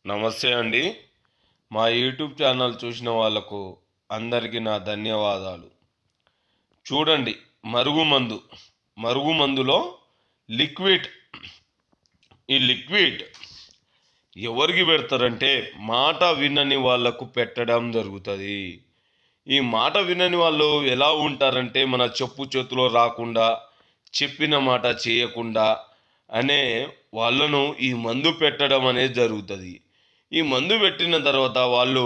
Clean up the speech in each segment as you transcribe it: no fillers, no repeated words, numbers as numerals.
నమస్తే అండి. మా యూట్యూబ్ ఛానల్ చూసిన వాళ్ళకు అందరికీ నా ధన్యవాదాలు. చూడండి, మరుగుమందులో లిక్విడ్. ఈ లిక్విడ్ ఎవరికి పెడతారంటే మాట వినని వాళ్ళకు పెట్టడం జరుగుతుంది. ఈ మాట వినని వాళ్ళు ఎలా ఉంటారంటే మన చెప్పు చేతిలో రాకుండా, చెప్పిన మాట చేయకుండా అనే వాళ్ళను ఈ మందు పెట్టడం అనేది జరుగుతుంది. ఈ మందు పెట్టిన తర్వాత వాళ్ళు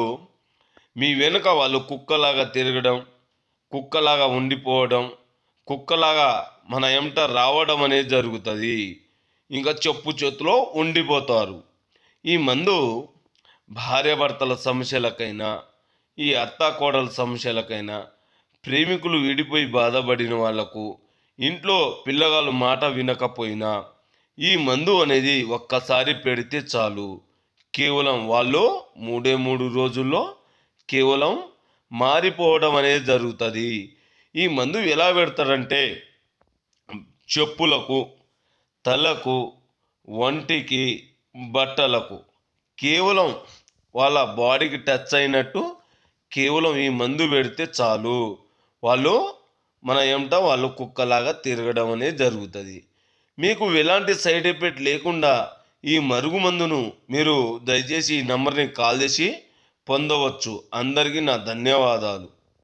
మీ వెనుక వాళ్ళు కుక్కలాగా తిరగడం, కుక్కలాగా ఉండిపోవడం, కుక్కలాగా మన ఎంట రావడం అనేది జరుగుతుంది. ఇంకా చెప్పు చేతిలో ఉండిపోతారు. ఈ మందు భార్యాభర్తల సమస్యలకైనా, ఈ అత్తాకోడల సమస్యలకైనా, ప్రేమికులు విడిపోయి బాధపడిన వాళ్లకు, ఇంట్లో పిల్లగాళ్ళు మాట వినకపోయినా ఈ మందు అనేది ఒక్కసారి పెడితే చాలు, కేవలం వాళ్ళు 3 రోజుల్లో కేవలం మారిపోవడం అనేది జరుగుతుంది. ఈ మందు ఎలా పెడతారంటే చెప్పులకు, తలకు, ఒంటికి, బట్టలకు కేవలం వాళ్ళ బాడీకి టచ్ అయినట్టు కేవలం ఈ మందు పెడితే చాలు, వాళ్ళు మన వాళ్ళు కుక్కలాగా తిరగడం అనేది జరుగుతుంది. మీకు ఎలాంటి సైడ్ ఎఫెక్ట్ లేకుండా ఈ మరుగుమందును మీరు దయచేసి ఈ నంబర్ని కాల్ చేసి పొందవచ్చు. అందరికీ నా ధన్యవాదాలు.